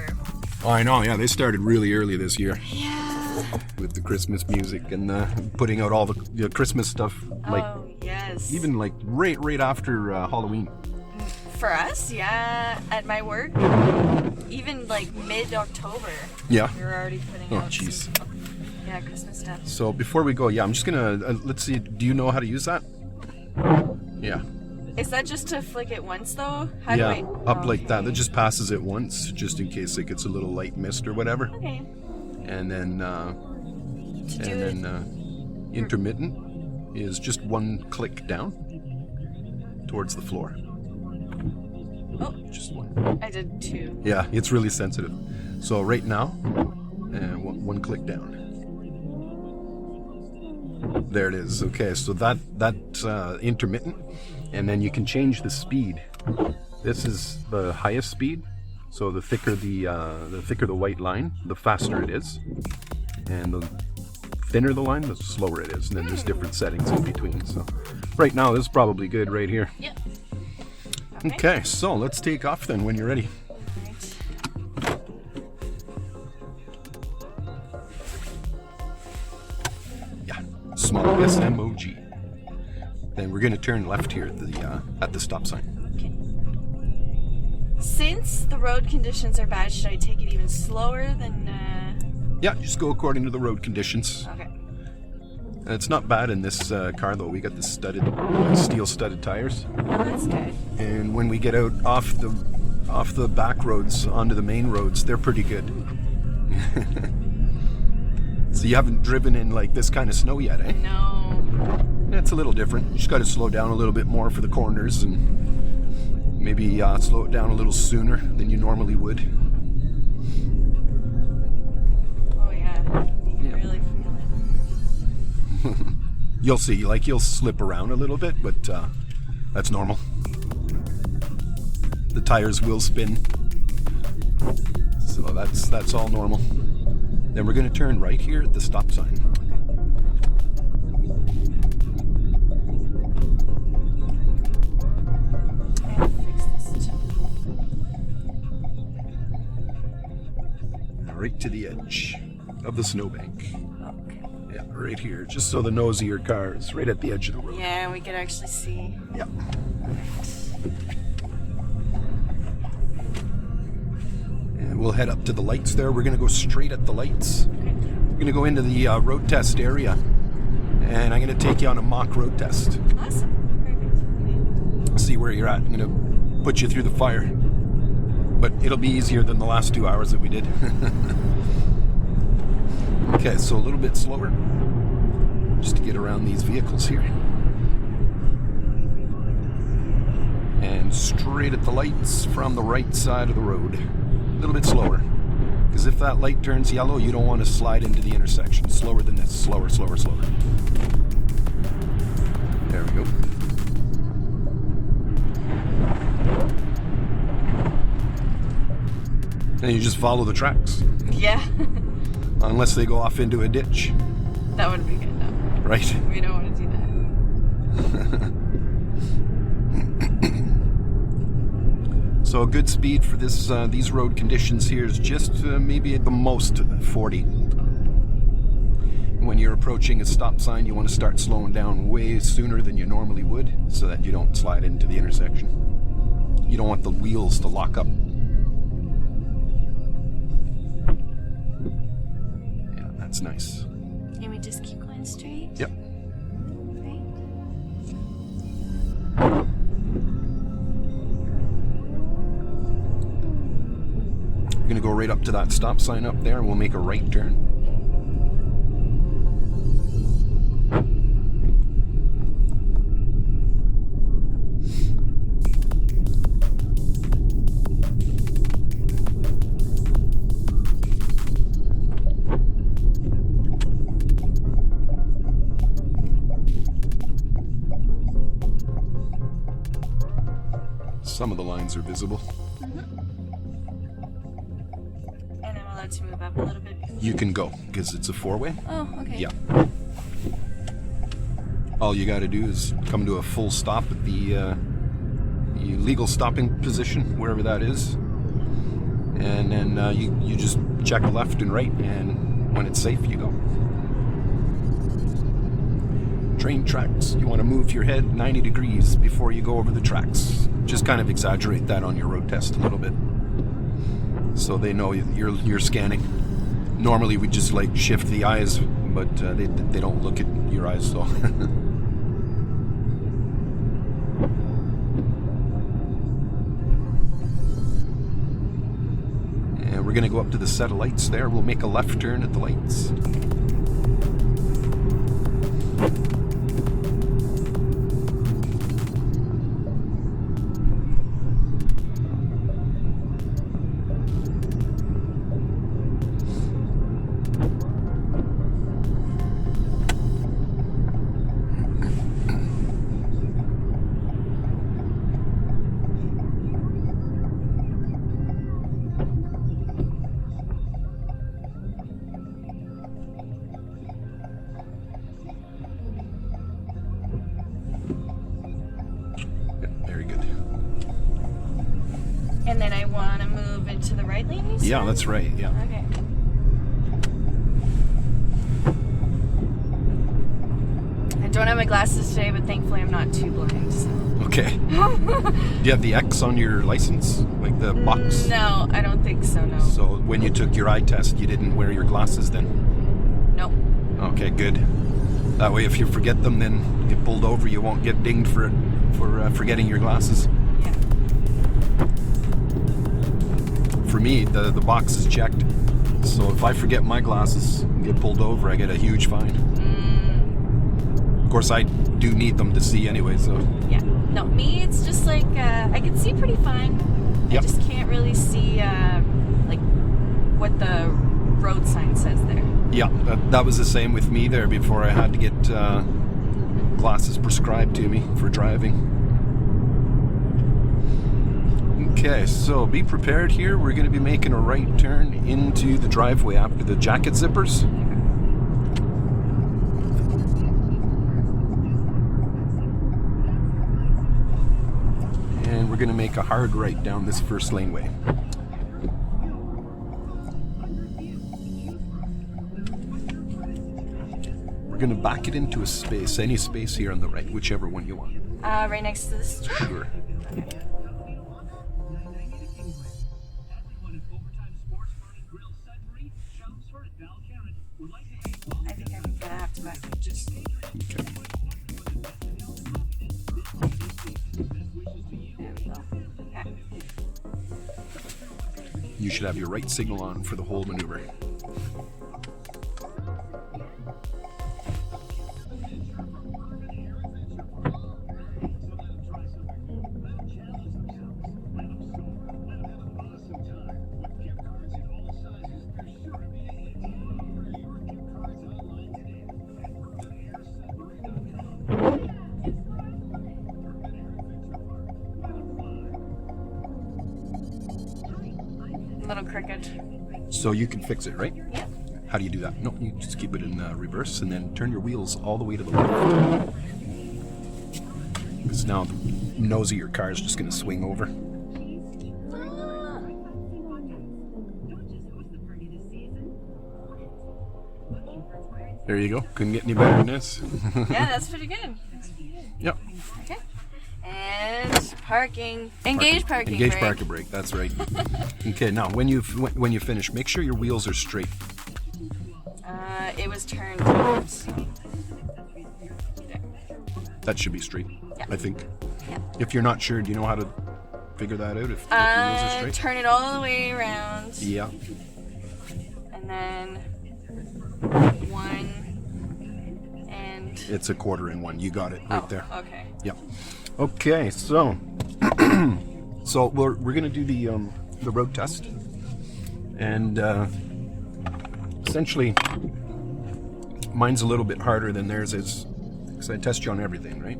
October. Oh, I know, yeah, they started really early this year. Yeah. With the Christmas music and putting out all the Christmas stuff, like yes. even like right after Halloween. For us, yeah, at my work, even like mid-October. Yeah. We were already putting out jeez. Christmas stuff. So before we go, yeah, I'm just gonna let's see. Do you know how to use that? Yeah. Is that just to flick it once though? How Yeah, do up like that. That just passes it once, just in case it gets a little light mist or whatever. Okay. And then intermittent is just one click down towards the floor. Oh, just one. I did 2. Yeah, it's really sensitive. So right now, one click down. There it is. Okay, so that's intermittent, and then you can change the speed. This is the highest speed. So the thicker the white line, the faster it is, and the thinner the line, the slower it is. And then there's different settings in between. So right now, this is probably good right here. Yep. Okay, so let's take off then when you're ready. Right. Yeah, small SMOG. Then we're going to turn left here at the stop sign. Okay. Since the road conditions are bad, should I take it even slower than... Yeah, just go according to the road conditions. Okay. It's not bad in this car though. We got the steel studded tires. That's good. And when we get out off the back roads onto the main roads, they're pretty good. So you haven't driven in like this kind of snow yet, eh? No. It's a little different. You just got to slow down a little bit more for the corners and maybe slow it down a little sooner than you normally would. Oh yeah, you can really feel it. You'll see, you'll slip around a little bit, but that's normal. The tires will spin, so that's all normal. Then we're going to turn right here at the stop sign. Right to the edge of the snowbank. Okay. Yeah, right here, just so the nose of your car is right at the edge of the road. Yeah, we can actually see. Yeah. And we'll head up to the lights there. We're going to go straight at the lights. Okay. We're going to go into the road test area, and I'm going to take you on a mock road test. Awesome. Perfect. See where you're at. I'm going to put you through the fire. But it'll be easier than the last 2 hours that we did. Okay, so a little bit slower, just to get around these vehicles here. And straight at the lights from the right side of the road. A little bit slower, because if that light turns yellow, you don't want to slide into the intersection. Slower than this. Slower, slower, slower. There we go. And you just follow the tracks. Yeah. Unless they go off into a ditch. That would be good, though. Right. We don't want to do that. So a good speed for these road conditions here is just maybe at the most 40. When you're approaching a stop sign, you want to start slowing down way sooner than you normally would, so that you don't slide into the intersection. You don't want the wheels to lock up. Yeah, that's nice. Can we just keep going straight? Yep. Right. We're going to go right up to that stop sign up there, and we'll make a right turn. Some of the lines are visible. And I'm allowed to move up a little bit. You can go, because it's a four-way. Oh, okay. Yeah. All you got to do is come to a full stop at the legal stopping position, wherever that is. And then you just check left and right, and when it's safe, you go. Train tracks, you want to move your head 90 degrees before you go over the tracks. Just kind of exaggerate that on your road test a little bit, so they know you're scanning. Normally we just like shift the eyes, but they don't look at your eyes, so. And we're going to go up to the set of lights there. We'll make a left turn at the lights. Very good. And then I want to move into the right lane, you said? Yeah, that's right, yeah. Okay. I don't have my glasses today, but thankfully I'm not too blind, so. Okay. Do you have the X on your license? Like the box? No, I don't think so, no. So when you took your eye test, you didn't wear your glasses then? Nope. Okay, good. That way if you forget them, then you get pulled over, you won't get dinged for forgetting your glasses. Yeah. For me, the box is checked. So if I forget my glasses and get pulled over, I get a huge fine. Of course, I do need them to see anyway, so. Yeah. No, me, it's just like, I can see pretty fine. Yep. I just can't really see, like, what the road sign says there. Yeah, that was the same with me there before I had to get glasses prescribed to me for driving. Okay, so be prepared here. We're going to be making a right turn into the driveway after the jacket zippers. And we're going to make a hard right down this first laneway. We're going to back it into a space, any space here on the right, whichever one you want. Right next to this truck? Sure. I think I'm gonna have to back it just. Okay. There we go. Okay. You should have your right signal on for the whole maneuver. Little crooked. So you can fix it, right? Yeah. How do you do that? No, you just keep it in reverse and then turn your wheels all the way to the left. Because now the nose of your car is just going to swing over. There you go. Couldn't get any better than this. Yeah, that's pretty good. Yep. Okay. And parking. Engage parking Engage brake. parking brake. That's right. Okay. Now, when you finish, make sure your wheels are straight. It was turned right, so. There. That should be straight. Yeah. I think. Yeah. If you're not sure, do you know how to figure that out? If your wheels are straight. Turn it all the way around. Yeah. And then one and. It's a quarter in one. You got it right there. Okay. Yep. Okay, so so we're gonna do the road test, and essentially mine's a little bit harder than theirs is because I test you on everything, right?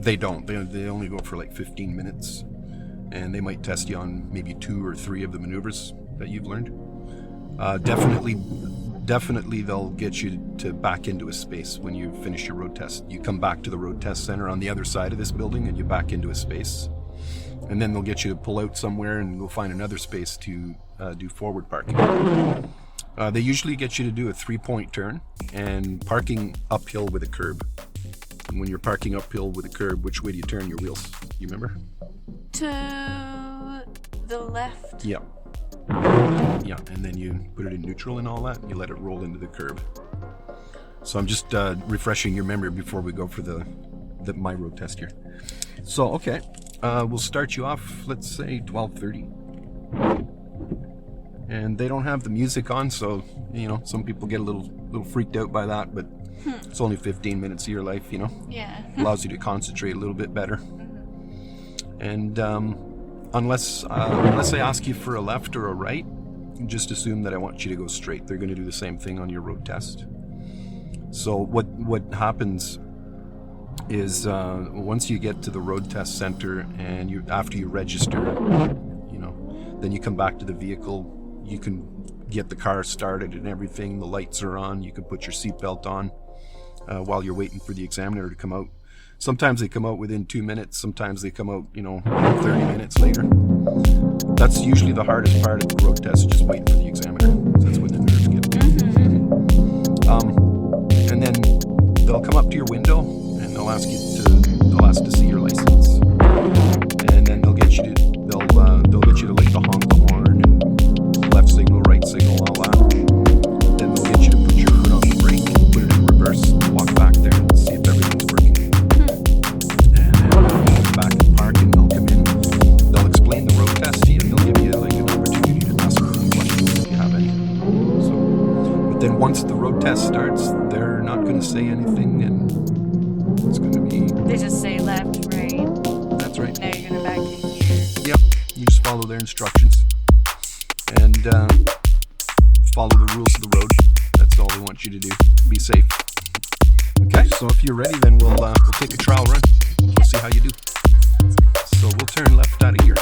They don't. They only go for like 15 minutes, and they might test you on maybe 2 or 3 of the maneuvers that you've learned. Definitely they'll get you to back into a space when you finish your road test. You come back to the road test center on the other side of this building and you back into a space. And then they'll get you to pull out somewhere and go find another space to do forward parking. They usually get you to do a 3-point turn and parking uphill with a curb. And when you're parking uphill with a curb, which way do you turn your wheels? You remember? To the left. Yeah. Yeah, and then you put it in neutral and all that, and you let it roll into the curb. So I'm just refreshing your memory before we go for my road test here. So, okay, we'll start you off, let's say 12:30. And they don't have the music on, so, you know, some people get a little freaked out by that, but it's only 15 minutes of your life, you know. Yeah. Allows you to concentrate a little bit better. And unless I ask you for a left or a right, just assume that I want you to go straight. They're going to do the same thing on your road test. So what happens is once you get to the road test center and after you register, you know, then you come back to the vehicle. You can get the car started and everything. The lights are on. You can put your seatbelt on while you're waiting for the examiner to come out. Sometimes they come out within 2 minutes. Sometimes they come out, you know, 30 minutes later. That's usually the hardest part of the road test, just waiting for the examiner. That's when the nerves get to. And then they'll come up to your window and they'll ask to see your license. And then they'll get you to like to honk the horn and left signal, right signal, all that. Then they'll get you to put your foot on the brake, put it in reverse, walk back there and see if everything's working. And then they'll go back and park and they'll come in. They'll explain the road test to you and they'll give you like an opportunity to ask them questions if you have any. So, but then once the road test starts, they're not going to say anything and it's going to be... They just say left, right. That's right. Now you're going to back in here. Yep. You just follow their instructions and follow the rules of the road. That's all they want you to do. Be safe. Okay, so if you're ready, then we'll take a trial run. We'll see how you do. So we'll turn left out of here.